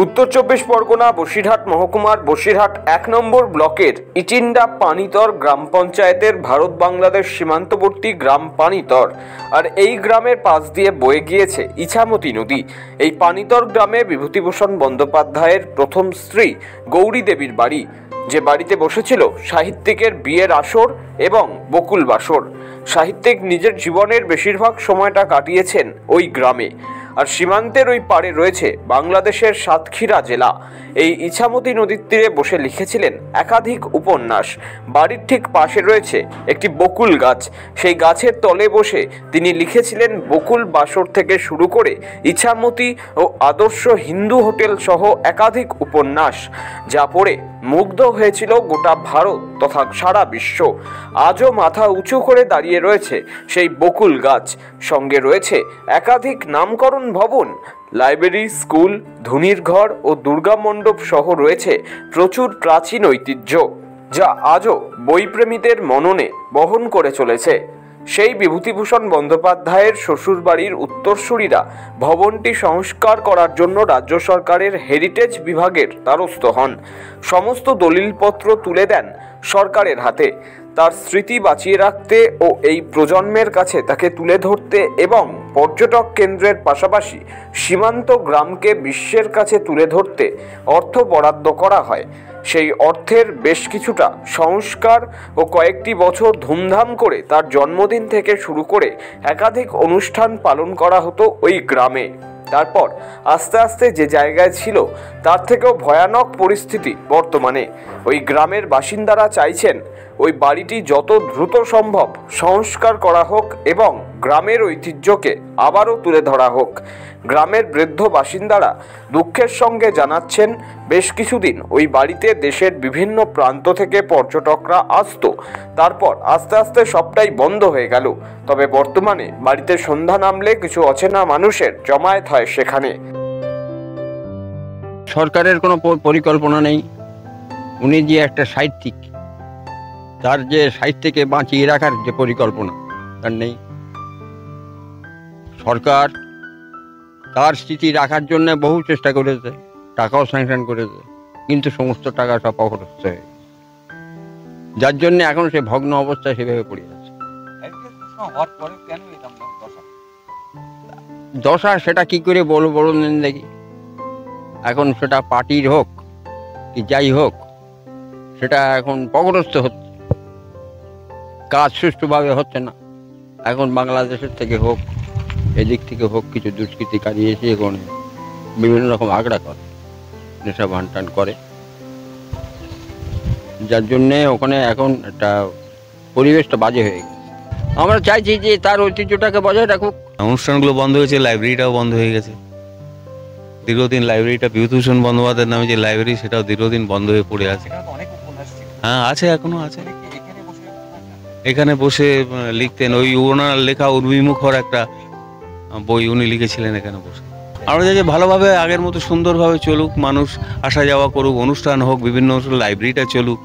উত্তর চব্বিশ পরগনা বসিরহাট মহকুমার বসিরহাট ১ নম্বর ব্লকের ইটিন্ডা পানিতর গ্রাম পঞ্চায়েতের ভারত বাংলাদেশ সীমান্তবর্তী গ্রাম পানিতর। আর এই গ্রামের পাশ দিয়ে বয়ে গিয়েছে ইছামতি নদী। এই পানিতর গ্রামে বিভূতিভূষণ বন্দ্যোপাধ্যায়ের প্রথম স্ত্রী গৌরী দেবীর বাড়ি, যে বাড়িতে বসেছিল সাহিত্যিকের বিয়ের আসর এবং বকুল বাসর। সাহিত্যিক নিজের জীবনের বেশিরভাগ সময়টা কাটিয়েছেন ওই গ্রামে। আর সীমান্তের ওই পাড়ে রয়েছে বাংলাদেশের সাতক্ষীরা জেলা। এই ইছামতি নদীর তীরে বসে লিখেছিলেন একাধিক উপন্যাস। বাড়ির ঠিক পাশে রয়েছে একটি বকুল গাছ। সেই গাছের তলে বসে তিনি লিখেছিলেন বকুল বাসর থেকে শুরু করে ইছামতি ও আদর্শ হিন্দু হোটেল সহ একাধিক উপন্যাস, যা পড়ে মুগ্ধ হয়েছিল গোটা ভারত তথা সারা বিশ্ব। আজও মাথা উঁচু করে দাঁড়িয়ে রয়েছে সেই বকুল গাছ। সঙ্গে রয়েছে একাধিক নামকরণ ভবন, লাইব্রেরি, স্কুল, ধুনির ঘর ও দুর্গা মণ্ডপ সহ রয়েছে প্রচুর প্রাচীন ঐতিহ্য, যা আজও বইপ্রেমীদের মননে বহন করে চলেছে। সেই বিভূতিভূষণ বন্দ্যোপাধ্যায়ের শ্বশুরবাড়ির উত্তরসূরিরা ভবনটি সংস্কার করার জন্য রাজ্য সরকারের হেরিটেজ বিভাগের দ্বারস্থ হন। সমস্ত দলিলপত্র তুলে দেন সরকারের হাতে। তার স্মৃতি বাঁচিয়ে রাখতে ও এই প্রজন্মের কাছে তাকে তুলে ধরতে এবং পর্যটক কেন্দ্রের পাশাপাশি সীমান্ত গ্রামকে বিশ্বের কাছে তুলে ধরতে অর্থ বরাদ্দ করা হয়। সেই অর্থের বেশ কিছুটা সংস্কার ও কয়েকটি বছর ধুমধাম করে তার জন্মদিন থেকে শুরু করে একাধিক অনুষ্ঠান পালন করা হতো ওই গ্রামে। তারপর আস্তে আস্তে যে জায়গায় ছিল তার থেকেও ভয়ানক পরিস্থিতি বর্তমানে। ওই গ্রামের বাসিন্দারা চাইছেন ওই বাড়িটি যত দ্রুত সম্ভব সংস্কার করা হোক এবং গ্রামের ঐতিহ্যকে আবারও তুলে ধরা হোক। গ্রামের বৃদ্ধ বাসিন্দারা দুঃখের সঙ্গে জানাচ্ছেন, বেশ কিছুদিন ওই বাড়িতে দেশের বিভিন্ন প্রান্ত থেকে পর্যটকরা আসতো, তারপর আস্তে আস্তে সবটাই বন্ধ হয়ে গেল। তবে বর্তমানে বাড়িতে সন্ধ্যা নামলে কিছু অচেনা মানুষের জমায়েত হয় সেখানে। সরকারের কোনো পরিকল্পনা নেই। উনি যে একটা সাহিত্যিক, তার যে সাহিত্যকে বাঁচিয়ে রাখার যে পরিকল্পনা তার নেই। সরকার তার স্থিতি রাখার জন্য বহু চেষ্টা করেছে, টাকাও স্যাংশন করেছে, কিন্তু সমস্ত টাকা সব অপচয় হয়ে গেছে, যার জন্য এখন সে ভগ্ন অবস্থায় সেভাবে পড়ে আছে। দশা সেটা কি করে বলুন দেখি। এখন সেটা পার্টির হোক কি যাই হোক, সেটা এখন পগরস্থ হচ্ছে, কাজ সুষ্ঠুভাবে হচ্ছে না। এখন বাংলাদেশের থেকে হোক, এদিক থেকে হোক, কিছু দুষ্কৃতিকারী এসে এখানে বিভিন্ন রকম আগ্রা করে, নেশা ভান করে, যার জন্যে ওখানে এখন একটা পরিবেশটা বাজে হয়ে গেছে। আমরা চাইছি যে তার ঐতিহ্যটাকে বজায় রাখুক। অনুষ্ঠানগুলো বন্ধ হয়েছে, লাইব্রেরিটাও বন্ধ হয়ে গেছে দীর্ঘদিন। লাইব্রেরিটা বিভূতিভূষণ বন্দ্যোপাধ্যায়ের নামে যে লাইব্রেরি, সেটাও দীর্ঘদিন বন্ধ হয়ে পড়ে আছে। হ্যাঁ আছে, এখনো আছে। এখানে বসে লিখতেন, ওই ওনার লেখা উর্মিমুখর একটা বই উনি লিখেছিলেন এখানে বসে। আমরা চাই যে ভালোভাবে আগের মতো সুন্দরভাবে চলুক, মানুষ আসা যাওয়া করুক, অনুষ্ঠান হোক, বিভিন্ন লাইব্রেরিটা চলুক,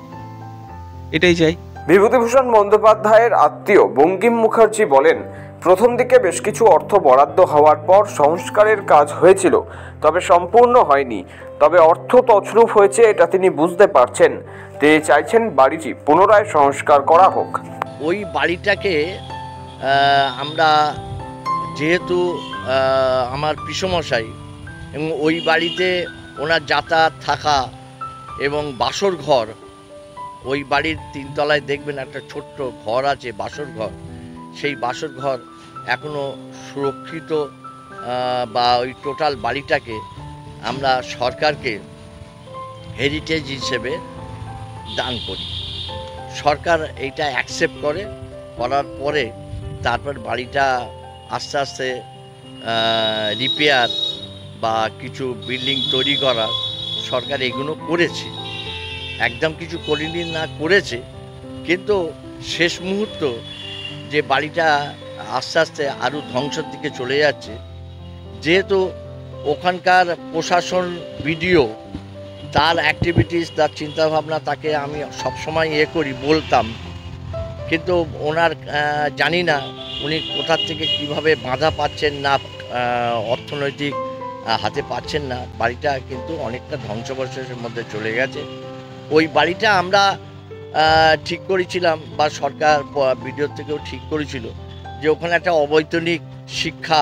এটাই চাই। বিভূতিভূষণ বন্দ্যোপাধ্যায়ের আত্মীয় বঙ্কিম মুখার্জি বলেন, প্রথম দিকে বেশ কিছু অর্থ বরাদ্দ হওয়ার পর সংস্কারের কাজ হয়েছিল, তবে সম্পূর্ণ হয়নি। তবে অর্থ তছরূপ হয়েছে এটা তিনি বুঝতে পারছেন। তিনি চাইছেন বাড়িটি পুনরায় সংস্কার করা হোক। ওই বাড়িটাকে আমরা, যেহেতু আমার পিসমশাই এবং ওই বাড়িতে ওনার যাতায়াত থাকা এবং বাসর ঘর, ওই বাড়ির তিনতলায় দেখবেন একটা ছোট্ট ঘর আছে, বাসর ঘর। সেই বাসর ঘর এখনও সুরক্ষিত, বা ওই টোটাল বাড়িটাকে আমরা সরকারকে হেরিটেজ হিসেবে দান করি। সরকার এইটা অ্যাকসেপ্ট করার পরে তারপর বাড়িটা আস্তে আস্তে রিপেয়ার বা কিছু বিল্ডিং তৈরি করা সরকার এগুলো করেছে, একদম কিছু করেনি না, করেছে। কিন্তু শেষ মুহূর্ত যে বাড়িটা আস্তে আস্তে আরও ধ্বংসের দিকে চলে যাচ্ছে, যেহেতু ওখানকার প্রশাসন, বিডিও, তার অ্যাক্টিভিটিস, তার চিন্তাভাবনা, তাকে আমি সবসময় বলতাম, কিন্তু ওনার জানি না উনি কোথার থেকে কিভাবে বাধা পাচ্ছেন না, অর্থনৈতিক হাতে পাচ্ছেন না, বাড়িটা কিন্তু অনেকটা ধ্বংসাবশেষের মধ্যে চলে গেছে। ওই বাড়িটা আমরা ঠিক করেছিলাম, বা সরকার বিডিও থেকেও ঠিক করেছিল যে ওখানে একটা অবৈতনিক শিক্ষা,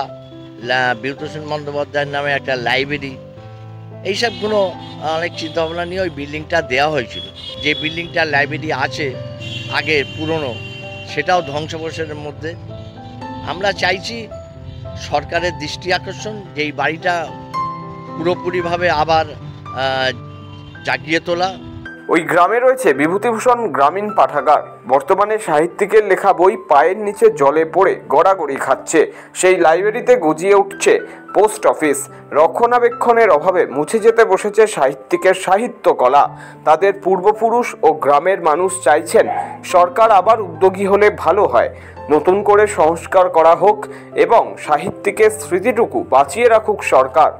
বিভূতিভূষণ বন্দ্যোপাধ্যায়ের নামে একটা লাইব্রেরি, এইসবগুলো অনেক চিন্তাভাবনা নিয়ে ওই বিল্ডিংটা দেওয়া হয়েছিল। যে বিল্ডিংটা লাইব্রেরি আছে আগের পুরনো, সেটাও ধ্বংসাবশেষের মধ্যে। আমরা চাইছি সরকারের দৃষ্টি আকর্ষণ, যে এই বাড়িটা পুরোপুরিভাবে আবার জাগিয়ে তোলা। ওই গ্রামে রয়েছে বিভূতিভূষণ গ্রামীণ পাঠাগার। বর্তমানে সাহিত্যিকের লেখা বই পায়ের নিচে জলে পড়ে গড়াগড়ি খাচ্ছে। সেই লাইব্রেরিতে গজিয়ে উঠছে পোস্ট অফিস। রক্ষণাবেক্ষণের অভাবে মুছে যেতে বসেছে সাহিত্যিকের সাহিত্য কলা। তাদের পূর্বপুরুষ ও গ্রামের মানুষ চাইছেন সরকার আবার উদ্যোগী হলে ভালো হয়, নতুন করে সংস্কার করা হোক এবং সাহিত্যিকের স্মৃতিটুকু বাঁচিয়ে রাখুক সরকার।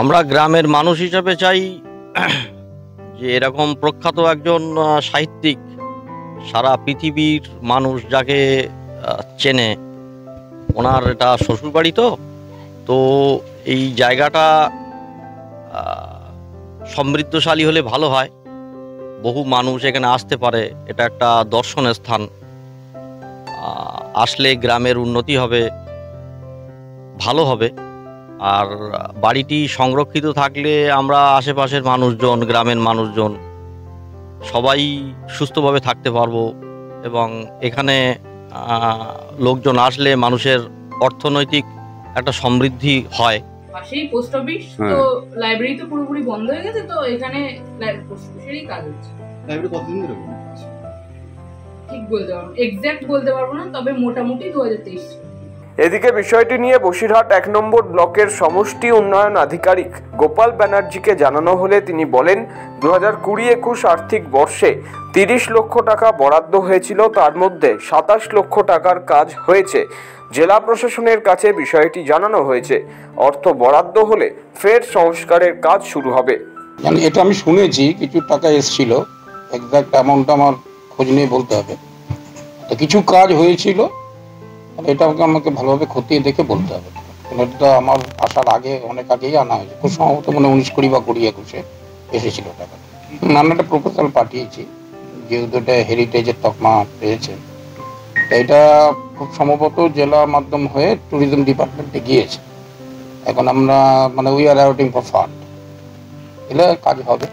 আমরা গ্রামের মানুষ হিসেবে চাই যে এরকম প্রখ্যাত একজন সাহিত্যিক, সারা পৃথিবীর মানুষ যাকে চেনে, ওনার এটা শ্বশুরবাড়ি, তো এই জায়গাটা সমৃদ্ধশালী হলে ভালো হয়, বহু মানুষ এখানে আসতে পারে, এটা একটা দর্শনের স্থান। আসলে গ্রামের উন্নতি হবে, ভালো হবে। আর বাড়িটি সংরক্ষিত থাকলে আমরা আশেপাশের মানুষজন, গ্রামের মানুষজন সবাই সুস্থভাবে থাকতে পারবো, এবং এখানে লোকজন আসলে মানুষের অর্থনৈতিক একটা সমৃদ্ধি হয়। পাশেই পোস্ট অফিস, তো লাইব্রেরি তো পুরোপুরি বন্ধ হয়ে গেছে, তো এখানে পোস্ট অফিসেরই কাজ হচ্ছে। লাইব্রেরি কতদিন ধরে ঠিক বলতে পারবো, এক্স্যাক্ট বলতে পারবো না, তবে মোটামুটি 2023। এদিকে বিষয়টি নিয়ে বসিরহাট 1 নম্বর ব্লকের সমষ্টি উন্নয়ন আধিকারিক গোপাল ব্যানার্জিকে জানানো হলে তিনি বলেন, 2020-21 আর্থিক বর্ষে 30 লক্ষ টাকা বরাদ্দ হয়েছিল, তার মধ্যে 27 লক্ষ টাকার কাজ হয়েছে। জেলা প্রশাসনের কাছে বিষয়টি জানানো হয়েছে। অর্থ বরাদ্দ হলে ফের সংস্কারের কাজ শুরু হবে। এটা আমি শুনেছি, কিছু টাকা এসেছিল, এক্সাক্ট অ্যামাউন্ট আমার খোঁজ নিয়ে বলতে হবে। কিছু কাজ হয়েছিল, এটা আমাকে ভালোভাবে খতিয়ে দেখে বলতে হবে। এটা আমার আসার আগে, অনেক আগেই আনা হয়েছে, খুব সম্ভবত মনে 19-20 বা 20-21 এসেছিল টাকা। আমি একটা প্রপোজাল পাঠিয়েছি, যেহেতু এটা হেরিটেজের তকমা পেয়েছে, এটা খুব সম্ভবত জেলা মাধ্যম হয়ে ট্যুরিজম ডিপার্টমেন্টে গিয়েছে। এখন আমরা we are waiting for fund, এলে কাজ হবে।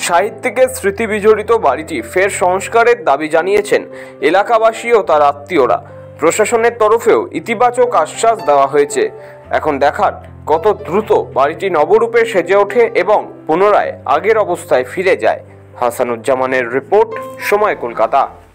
সাহিত্যিকের স্মৃতি বিজড়িত বাড়িটি ফের সংস্কারের দাবি জানিয়েছেন এলাকাবাসী ও তার আত্মীয়রা। প্রশাসনের তরফেও ইতিবাচক আশ্বাস দেওয়া হয়েছে। এখন দেখার কত দ্রুত বাড়িটি নবরূপে সেজে ওঠে এবং পুনরায় আগের অবস্থায় ফিরে যায়। হাসানুজ্জামানের রিপোর্ট, সময় কলকাতা।